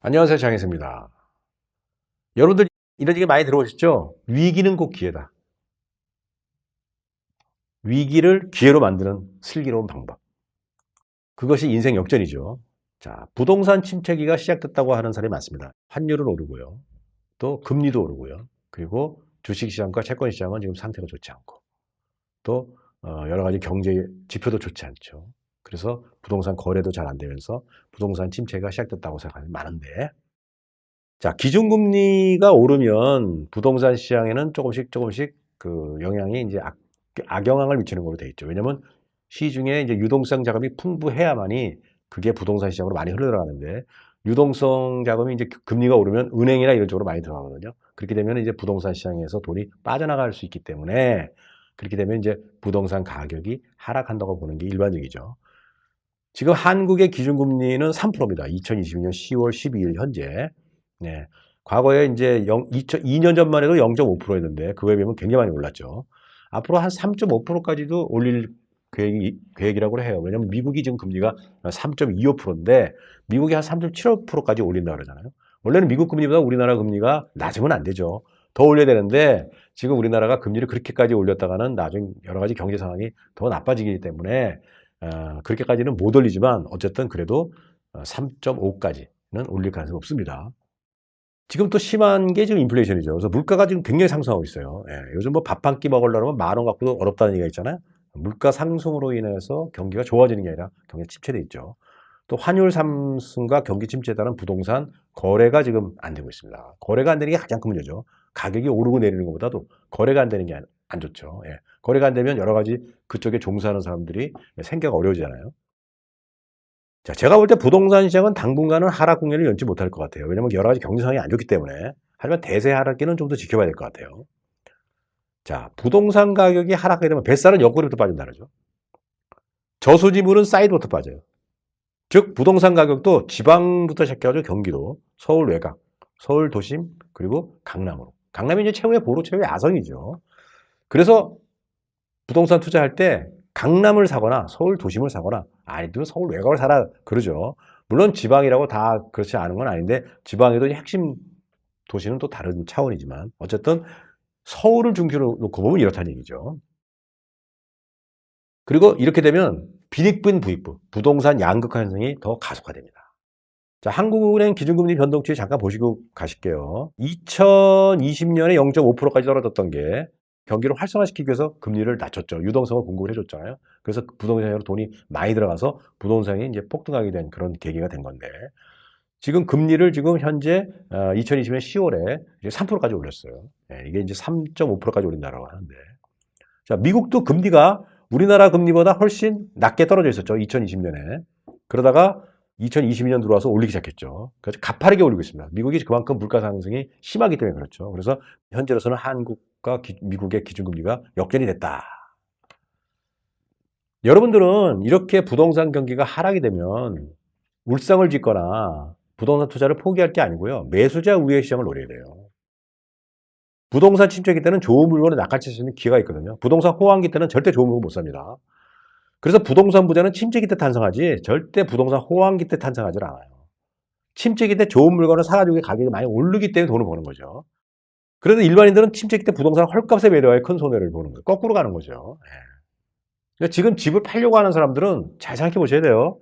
안녕하세요, 장혜수입니다. 여러분들 이런 얘기 많이 들어보셨죠? 위기는 곧 기회다. 위기를 기회로 만드는 슬기로운 방법. 그것이 인생 역전이죠. 자, 부동산 침체기가 시작됐다고 하는 사람이 많습니다. 환율은 오르고요. 또 금리도 오르고요. 그리고 주식시장과 채권시장은 지금 상태가 좋지 않고 또 여러 가지 경제 지표도 좋지 않죠. 그래서 부동산 거래도 잘 안 되면서 부동산 침체가 시작됐다고 생각하는 많은데, 자, 기준금리가 오르면 부동산 시장에는 조금씩 그 영향이 이제 악영향을 미치는 걸로 돼 있죠. 왜냐면 시중에 이제 유동성 자금이 풍부해야만이 그게 부동산 시장으로 많이 흘러들어가는데, 유동성 자금이 이제 금리가 오르면 은행이나 이런 쪽으로 많이 들어가거든요. 그렇게 되면 이제 부동산 시장에서 돈이 빠져나갈 수 있기 때문에, 그렇게 되면 이제 부동산 가격이 하락한다고 보는 게 일반적이죠. 지금 한국의 기준금리는 3%입니다. 2022년 10월 12일 현재. 네. 과거에 이제 2년 전만 해도 0.5%였는데 그거에 비하면 굉장히 많이 올랐죠. 앞으로 한 3.5%까지도 올릴 계획이라고 해요. 왜냐하면 미국이 지금 금리가 3.25%인데 미국이 한 3.75%까지 올린다 그러잖아요. 원래는 미국 금리보다 우리나라 금리가 낮으면 안 되죠. 더 올려야 되는데 지금 우리나라가 금리를 그렇게까지 올렸다가는 나중 여러 가지 경제 상황이 더 나빠지기 때문에 그렇게까지는 못 올리지만 어쨌든 그래도 3.5까지는 올릴 가능성이 없습니다. 지금 또 심한 게 지금 인플레이션이죠. 그래서 물가가 지금 굉장히 상승하고 있어요. 예, 요즘 뭐 밥 한 끼 먹으려면 10,000원 갖고도 어렵다는 얘기가 있잖아요. 물가 상승으로 인해서 경기가 좋아지는 게 아니라 경기가 침체돼 있죠. 또 환율 상승과 경기 침체에 따른 부동산 거래가 지금 안 되고 있습니다. 거래가 안 되는 게 가장 큰 문제죠. 가격이 오르고 내리는 것보다도 거래가 안 되는 게 안 좋죠. 예. 거래가 안 되면 여러 가지 그쪽에 종사하는 사람들이 생계가 어려워지잖아요. 자, 제가 볼 때 부동산 시장은 당분간은 하락 국면을 연지 못할 것 같아요. 왜냐하면 여러 가지 경제 상황이 안 좋기 때문에. 하지만 대세 하락기는 좀 더 지켜봐야 될 것 같아요. 자, 부동산 가격이 하락하게 되면 뱃살은 옆구리부터 빠진다 그러죠. 저수지물은 사이드부터 빠져요. 즉 부동산 가격도 지방부터 시작해가지고 경기도, 서울 외곽, 서울 도심, 그리고 강남으로. 강남이 이제 최후의 보루, 최후의 야성이죠. 그래서 부동산 투자할 때 강남을 사거나 서울 도심을 사거나 아니면 서울 외곽을 사라 그러죠. 물론 지방이라고 다 그렇지 않은 건 아닌데 지방에도 핵심 도시는 또 다른 차원이지만 어쨌든 서울을 중심으로 놓고 보면 이렇다는 얘기죠. 그리고 이렇게 되면 빈익빈 부익부, 부동산 양극화 현상이 더 가속화됩니다. 자, 한국은행 기준금리 변동치 잠깐 보시고 가실게요. 2020년에 0.5%까지 떨어졌던 게 경기를 활성화시키기 위해서 금리를 낮췄죠. 유동성을 공급을 해줬잖아요. 그래서 부동산으로 돈이 많이 들어가서 부동산이 이제 폭등하게 된 그런 계기가 된 건데 지금 금리를 지금 현재 2020년 10월에 3%까지 올렸어요. 이게 이제 3.5%까지 올린다라고 하는데 자, 미국도 금리가 우리나라 금리보다 훨씬 낮게 떨어져 있었죠. 2020년에. 그러다가 2022년 들어와서 올리기 시작했죠. 그래서 가파르게 올리고 있습니다. 미국이 그만큼 물가 상승이 심하기 때문에 그렇죠. 그래서 현재로서는 한국과 미국의 기준금리가 역전이 됐다. 여러분들은 이렇게 부동산 경기가 하락이 되면 울상을 짓거나 부동산 투자를 포기할 게 아니고요. 매수자 우회 시장을 노려야 돼요. 부동산 침체기 때는 좋은 물건을 낚아챌 수 있는 기회가 있거든요. 부동산 호황기 때는 절대 좋은 물건 못 삽니다. 그래서 부동산 부자는 침체기 때 탄생하지 절대 부동산 호황기 때 탄생하지 않아요. 침체기 때 좋은 물건을 사가지고 가격이 많이 오르기 때문에 돈을 버는 거죠. 그래도 일반인들은 침체기 때 부동산 헐값에 매도하여 큰 손해를 보는 거예요. 거꾸로 가는 거죠. 그러니까 지금 집을 팔려고 하는 사람들은 잘 생각해 보셔야 돼요.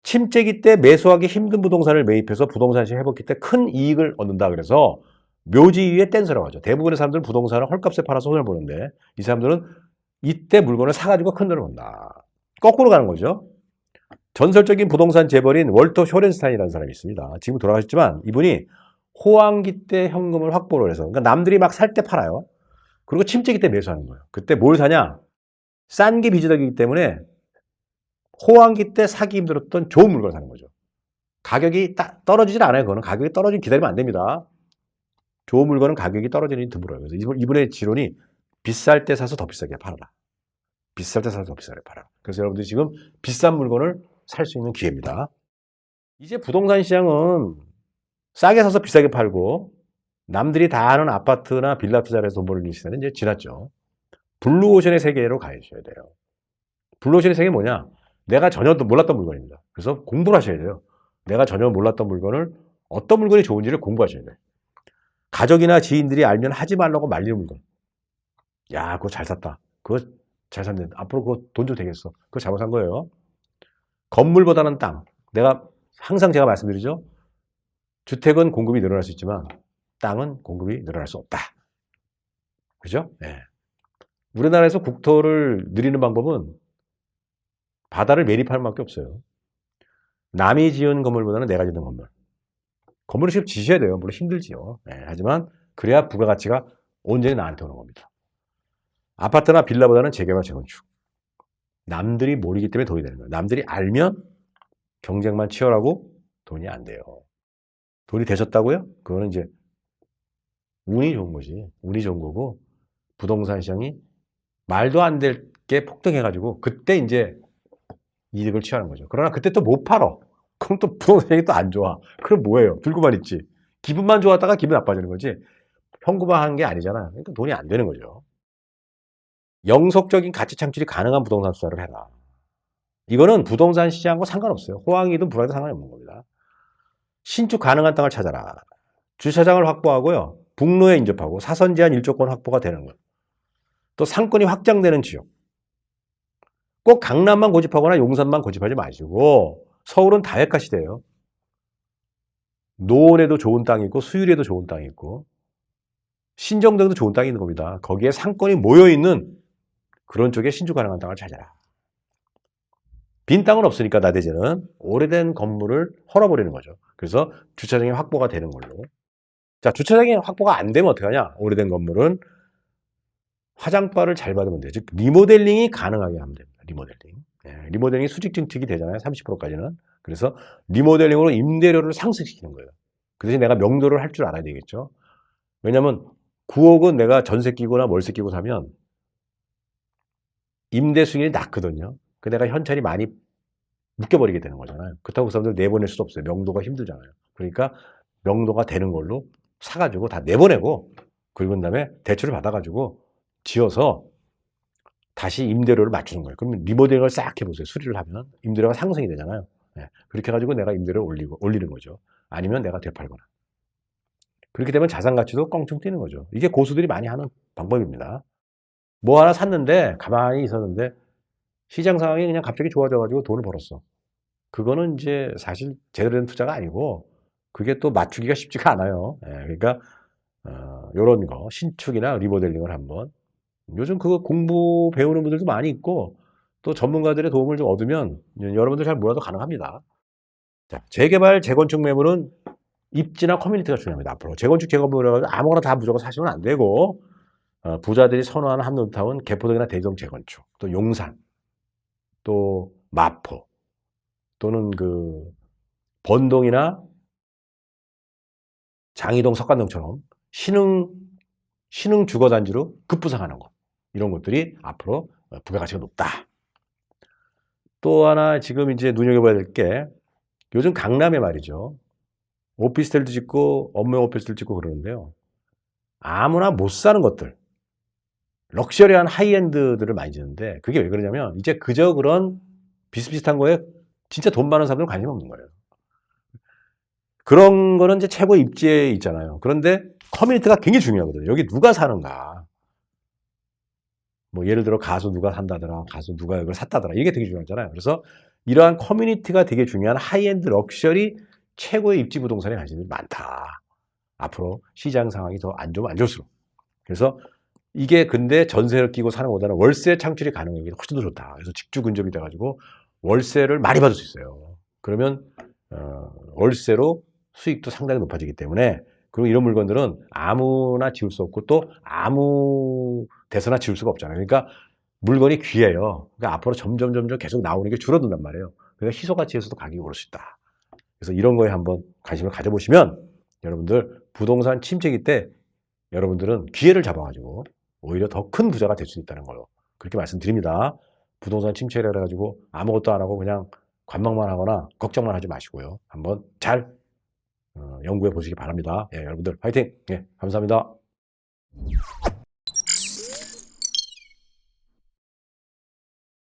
침체기 때 매수하기 힘든 부동산을 매입해서 부동산 시장 회복기 때 큰 이익을 얻는다 그래서 묘지 위에 댄서라고 하죠. 대부분의 사람들은 부동산을 헐값에 팔아서 손해를 보는데 이 사람들은 이때 물건을 사가지고 큰 돈을 번다. 거꾸로 가는 거죠. 전설적인 부동산 재벌인 월터 쇼렌스타인이라는 사람이 있습니다. 지금 돌아가셨지만 이분이 호황기 때 현금을 확보를 해서 그러니까 남들이 막 살 때 팔아요. 그리고 침체기 때 매수하는 거예요. 그때 뭘 사냐? 싼 게 비지덕이기 때문에 호황기 때 사기 힘들었던 좋은 물건을 사는 거죠. 가격이 떨어지질 않아요. 그거는 가격이 떨어지면 기다리면 안 됩니다. 좋은 물건은 가격이 떨어지는 게 드물어요. 그래서 이분의 지론이 비쌀 때 사서 더 비싸게 팔아라. 비쌀 때 사서 더 비싸게 팔아라. 그래서 여러분들이 지금 비싼 물건을 살 수 있는 기회입니다. 이제 부동산 시장은 싸게 사서 비싸게 팔고 남들이 다 아는 아파트나 빌라 투자를 해서 돈 벌는 시대는 이제 지났죠. 블루오션의 세계로 가셔야 돼요. 블루오션의 세계는 뭐냐? 내가 전혀 몰랐던 물건입니다. 그래서 공부를 하셔야 돼요. 내가 전혀 몰랐던 물건을 어떤 물건이 좋은지를 공부하셔야 돼요. 가족이나 지인들이 알면 하지 말라고 말리는 물건. 야, 그거 잘 샀다. 그거 잘 샀네. 앞으로 그거 돈 좀 되겠어. 그거 잘못 산 거예요. 건물보다는 땅. 내가 항상 제가 말씀드리죠. 주택은 공급이 늘어날 수 있지만 땅은 공급이 늘어날 수 없다. 그죠? 네. 우리나라에서 국토를 늘리는 방법은 바다를 매립하는 밖에 없어요. 남이 지은 건물보다는 내가 짓는 건물. 건물을 직접 지셔야 돼요. 물론 힘들지요. 네. 하지만 그래야 부가가치가 온전히 나한테 오는 겁니다. 아파트나 빌라보다는 재개발, 재건축. 남들이 모르기 때문에 돈이 되는 거예요. 남들이 알면 경쟁만 치열하고 돈이 안 돼요. 돈이 되셨다고요? 그거는 이제 운이 좋은 거지. 운이 좋은 거고 부동산 시장이 말도 안 될 게 폭등해가지고 그때 이제 이득을 취하는 거죠. 그러나 그때 또 못 팔어. 그럼 또 부동산이 또 안 좋아. 그럼 뭐예요? 들고만 있지. 기분만 좋았다가 기분 나빠지는 거지. 현금화한 게 아니잖아. 그러니까 돈이 안 되는 거죠. 영속적인 가치 창출이 가능한 부동산 투자를 해라. 이거는 부동산 시장과 상관없어요. 호황이든 불황이든 상관이 없는 겁니다. 신축 가능한 땅을 찾아라. 주차장을 확보하고요. 북로에 인접하고 사선 제한 1조권 확보가 되는 것. 또 상권이 확장되는 지역. 꼭 강남만 고집하거나 용산만 고집하지 마시고 서울은 다획화 시대예요. 노원에도 좋은 땅이 있고 수유리에도 좋은 땅이 있고 신정동에도 좋은 땅이 있는 겁니다. 거기에 상권이 모여있는 그런 쪽에 신축 가능한 땅을 찾아라. 빈 땅은 없으니까 나대지는 오래된 건물을 헐어버리는 거죠. 그래서 주차장이 확보가 되는 걸로. 자, 주차장이 확보가 안 되면 어떻게 하냐? 오래된 건물은 화장바를 잘 받으면 돼요. 즉 리모델링이 가능하게 하면 됩니다. 리모델링. 리모델링이 수직 증축이 되잖아요. 30%까지는. 그래서 리모델링으로 임대료를 상승시키는 거예요. 그 대신 내가 명도를 할 줄 알아야 되겠죠. 왜냐하면 9억은 내가 전세 끼고나 월세 끼고 사면 임대 수익이 낮거든요. 그 내가 현찰이 많이 묶여버리게 되는 거잖아요. 그렇다고 그 사람들 내보낼 수도 없어요. 명도가 힘들잖아요. 그러니까 명도가 되는 걸로 사가지고 다 내보내고 그리고 다음에 대출을 받아가지고 지어서 다시 임대료를 맞추는 거예요. 그러면 리모델링을 싹 해보세요. 수리를 하면 임대료가 상승이 되잖아요. 그렇게 해가지고 내가 임대료를 올리는 거죠. 아니면 내가 되팔거나. 그렇게 되면 자산 가치도 껑충 뛰는 거죠. 이게 고수들이 많이 하는 방법입니다. 뭐 하나 샀는데 가만히 있었는데 시장 상황이 그냥 갑자기 좋아져가지고 돈을 벌었어. 그거는 이제 사실 제대로 된 투자가 아니고 그게 또 맞추기가 쉽지가 않아요. 그러니까 이런 거 신축이나 리모델링을 한번 요즘 그거 공부 배우는 분들도 많이 있고 또 전문가들의 도움을 좀 얻으면 여러분들 잘 몰라도 가능합니다. 자, 재개발, 재건축 매물은 입지나 커뮤니티가 중요합니다. 앞으로 재건축, 재건물을 아무거나 다 무조건 사시면 안 되고 부자들이 선호하는 합리타운, 개포동이나 대동 재건축, 또 용산, 또 마포, 또는 그 번동이나 장이동, 석관동처럼 신흥 주거단지로 급부상하는 것. 이런 것들이 앞으로 부가가치가 높다. 또 하나 지금 이제 눈여겨봐야 될 게 요즘 강남에 말이죠. 오피스텔도 짓고 업무 오피스텔도 짓고 그러는데요. 아무나 못 사는 것들. 럭셔리한 하이엔드들을 많이 짓는데 그게 왜 그러냐면 이제 그저 그런 비슷비슷한 거에 진짜 돈 많은 사람들은 관심 없는 거예요. 그런 거는 이제 최고 입지에 있잖아요. 그런데 커뮤니티가 굉장히 중요하거든요. 여기 누가 사는가. 뭐 예를 들어 가수 누가 산다더라, 가수 누가 이걸 샀다더라. 이게 되게 중요하잖아요. 그래서 이러한 커뮤니티가 되게 중요한 하이엔드 럭셔리 최고의 입지 부동산에 관심이 많다. 앞으로 시장 상황이 더 안 좋으면 안 좋을수록. 그래서 이게 근데 전세를 끼고 사는 것보다는 월세 창출이 가능한 게 훨씬 더 좋다. 그래서 직주 근접이 돼가지고 월세를 많이 받을 수 있어요. 그러면 월세로 수익도 상당히 높아지기 때문에 그리고 이런 물건들은 아무나 지을 수 없고 또 아무 데서나 지을 수가 없잖아요. 그러니까 물건이 귀해요. 그러니까 앞으로 점점 계속 나오는 게 줄어든단 말이에요. 그러니까 희소가치에서도 가격이 오를 수 있다. 그래서 이런 거에 한번 관심을 가져보시면 여러분들 부동산 침체기 때 여러분들은 기회를 잡아가지고 오히려 더 큰 부자가 될 수 있다는 걸로 그렇게 말씀드립니다. 부동산 침체를 해가지고 아무것도 안 하고 그냥 관망만 하거나 걱정만 하지 마시고요. 한번 잘 연구해 보시기 바랍니다. 여러분들 화이팅! 감사합니다.